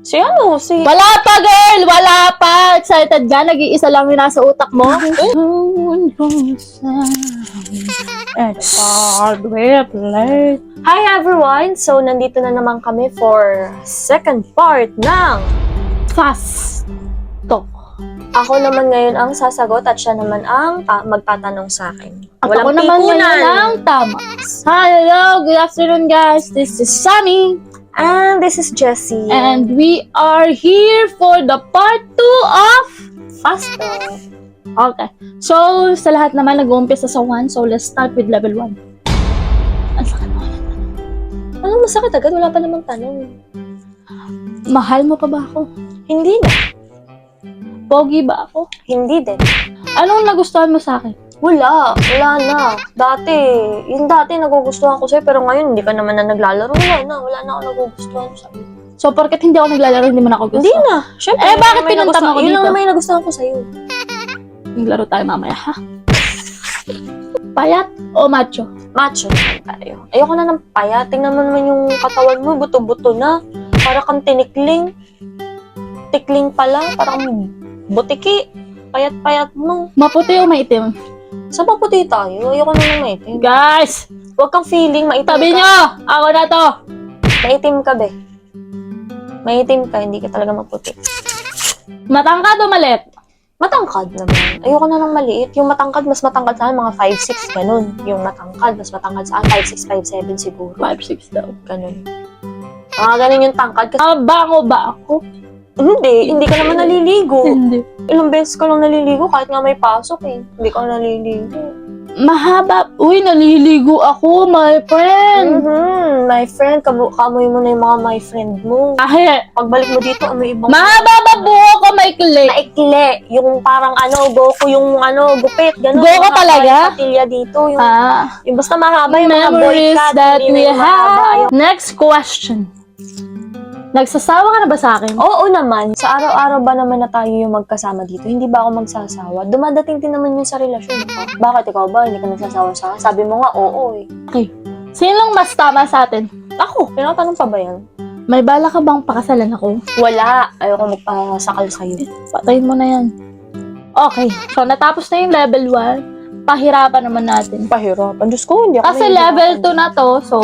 Si ano? Si... Wala pa, girl! Wala pa! Excited ka? Nag-iisa lang yung nasa utak mo? Hi everyone! So, nandito na naman kami for second part ng Fast talk. Ako naman ngayon ang sasagot at siya naman ang magtatanong sa akin. At ako naman ngayon ang tama. Hello, good afternoon guys. This is Sunny. And this is Jessie. And we are here for the part 2 of Fast Talk. Okay. So, sa lahat naman nag-uumpisa sa 1. So, let's start with level 1. Ang sakit mo. Ano masakit agad? Wala pa namang tanong. Mahal mo pa ba ako? Hindi na. Pogi ba ako? Hindi din. Anong nagustuhan mo sa akin? Wala na. Yung dati nagugustuhan ko sa'yo, pero ngayon hindi ka naman na naglalaro. Wala na ako nagugustuhan sa'yo. So, porket hindi ako naglalaro, hindi mo na ako gusto? Hindi na. Siyempre, bakit pinunta mo ako Yun dito? lang naman yung nagustuhan ko sa'yo. Naglaro tayo mamaya, ha? Payat o macho? Macho naman tayo. Ayoko na ng payat. Tingnan mo naman yung katawan mo, buto-buto na. Para kang tinikling. Tikling pala, parang butiki. Payat-payat mo. Maputi o maitim? Sa maputi tayo, ayoko na ng maitim. Guys! Huwag kang feeling, maitim Tabi ka. nyo! Ako na to! Maitim ka, be. Maitim ka, hindi ka talaga maputi. Matangkad o malit? Matangkad naman. Ayoko na ng maliit. Yung matangkad, mas matangkad sa akin, mga 5'6", ganun. Yung matangkad, mas matangkad sa akin, 5'6", 5'7", siguro. 5'6 daw. Ganun. Mga ganun yung tangkad. Kasi, Bango ba ako? hindi ka naman naliligo. Hindi. Ilang beses ka lang naliligo, kahit nga may pasok eh. Hindi ka naliligo. Mahaba. Uy, naliligo ako, my friend. My friend, kamoy mo na yung mga my friend mo. Kahit. Pagbalik mo dito, may ibang... Mahaba ba buho ko, may kli? Naikli. Yung parang Goku, yung gupit. Ganun. Goku Yung talaga? patilya dito. Yung, Ah. yung basta mahaba, yung mga boy Memories cut. that Hindi we na yung mahaba. have. Next question. Nagsasawa ka na ba sa akin? Oo naman. Sa araw-araw ba naman na tayo yung magkasama dito? Hindi ba ako magsasawa? Dumadating din naman yun sa relasyon ko. Bakit ikaw ba? Hindi ka nagsasawa sa akin? Sabi mo nga, oo eh. Okay. Sinong mas tama sa atin? Ako, tinatanong pa ba yan? May bala ka bang pakasalan ako? Wala. Ayoko magpasakal sa'yo. Patayin mo na yan. Okay. So, natapos na yung level 1. Pahirapan naman natin. Pahirapan. Diyos ko, hindi ako Kasi level 2 na to, so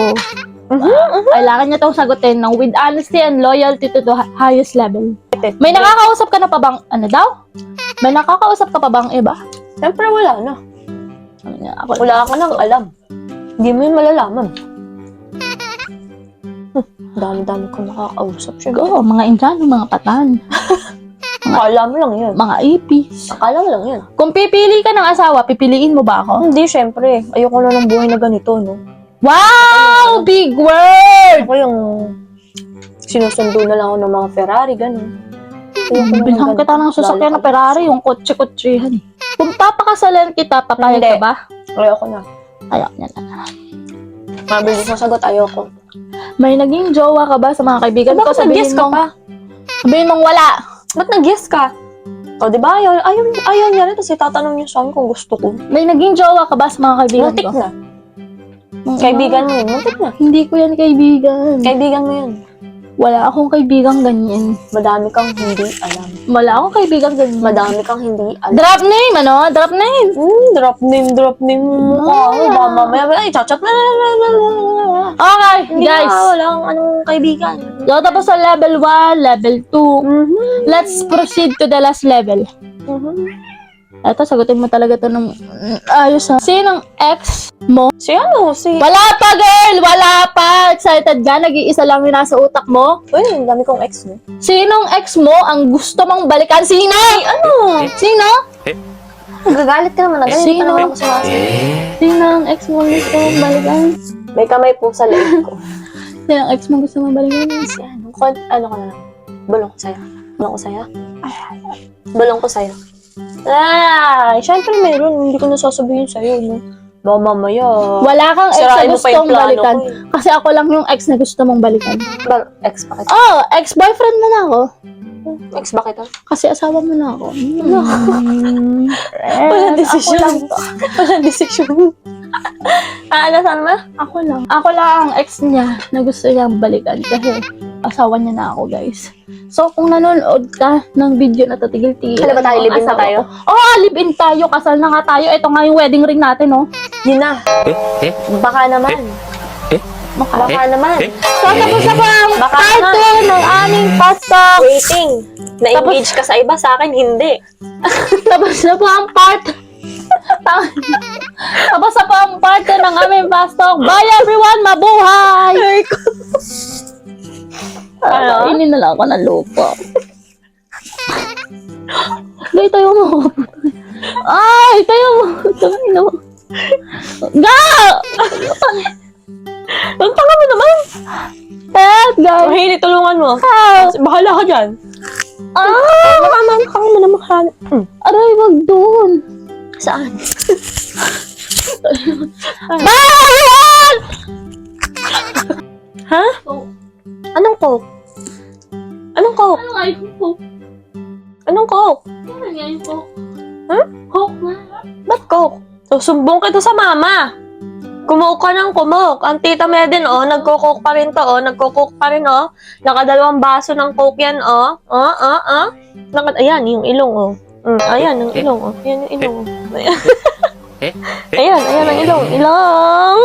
kailangan niya itong sagutin ng with honesty and loyalty to the highest level. May nakakausap ka na pa bang, ano daw? May nakakausap ka pa bang iba? Siyempre wala na. Ako, Wala ka nang alam. Hindi mo yun malalaman. Dami-dami kong nakakausap. Siyempre. go, mga Indiano, mga patan, Akala mo lang yun. mga ipis. Akala mo lang yun. Kung pipili ka ng asawa, pipiliin mo ba ako? Hindi, siyempre. Ayoko na ng buhay na ganito, no? Wow! Big word! Ako yung sinusundo na lang ako ng mga Ferrari, gano'n. Bilhan kita ng sasakyan na Ferrari, yung kotse-kotsehan eh. Kung papakasalan kita, papayag Hindi. ka ba? Ayoko na. Ayaw niya na. Mabilis na sagot, ayoko. May naging jowa ka ba sa mga kaibigan ko? Bakit nag-guess ka pa? Sabihin mong wala. Ba't nag-guess ka? O, di ba? Ayaw niya rin. Kasi tatanong niya sa akin kung gusto ko. May naging jowa ka ba sa mga kaibigan Muntik ko? na. Kaibigan mo yun. Muntik na. Hindi ko yan kaibigan. Kaibigan mo yun. Wala akong kaibigan ganyan. Madami kang hindi alam. Wala akong kaibigan ganyan. Madami kang hindi alam. Drop name, ano? Drop name. Drop name mo mukha. Baka mamaya, ay, chat na. Okay, Hindi guys. na, wala kang anong kaibigan. So, tapos sa level 1, level 2. Let's proceed to the last level. Eto, sagutin mo talaga to ng ayos ha. Sinong ex mo? Si ano? Si... Wala pa, girl! Wala pa! Excited ka? Nag-iisa lang yung nasa utak mo? Uy, ang dami kong ex mo. Sinong ex mo ang gusto mong balikan? Sino? Ano? Sino? Nagagalit ka naman. Nagalit ka Sino? naman ako sa mga... Sinong ex mo gusto mong balikan? May kamay po sa leeg ko. Sinong ex mo gusto mong balikan? Si ano? Ano ka na? Bulong ko sa'yo. Bulong ko sa'yo? Bulong ko sa'yo. Syempre meron. Hindi ko nasasabihin sa'yo, no? Baka mamaya. Wala kang ex na Sirain mo pa yung gustong plano balikan. ko, eh. Kasi ako lang yung ex na gusto mong balikan. Ex ba kita? Oh, ex-boyfriend mo na ako. Ex ba kita? Kasi asawa mo na ako. Walang desisyon. Walang desisyon. Ano, saan ba? Ako lang. Ako lang ang ex niya na gusto niyang balikan kasi asawa niya na ako, guys. So, kung nanonood ka ng video na to, tigil-tigil. Ano ba tayo? ang Live-in na asawa tayo? ko. Live-in tayo. Kasal na nga tayo. Ito nga yung wedding ring natin, oh. Yun na. Baka naman. Baka naman. So, tapos na po ang Baka part naman. 2 ng aming pasok. Waiting. Na-engage ka sa iba, sa akin hindi. Tapos na po ang part Tapos na po ang part 2 ng aming pasok. Bye everyone! Mabuhay! Ano? Kainin na lang ako ng lupa. Gay, tayo mo. Ay, tayo mo. Tayo mo. Ga! Ang tanga mo naman. Help, guys. Mahili, tulungan mo. Help! Bahala ka dyan. Makaman mo na makahan. Aray, wag doon. Saan? Bye, everyone! Ha? Anong coke? Anong coke? Ano nga yung coke? Anong coke? Ano nga yung coke? Huh? Coke nga. Ba't coke? Susumbong kita sa mama. Kumok ka ng kumok. Ang tita mo din, oh. Nagko-coke pa rin to, oh. Nagko-coke pa rin, oh. Nakadalawang baso ng coke yan, oh. Ayan, yung ilong, oh. Ayan, yung ilong, oh. Ayan yung ilong, oh. Ayan. Ayan ang ilong. Ilong!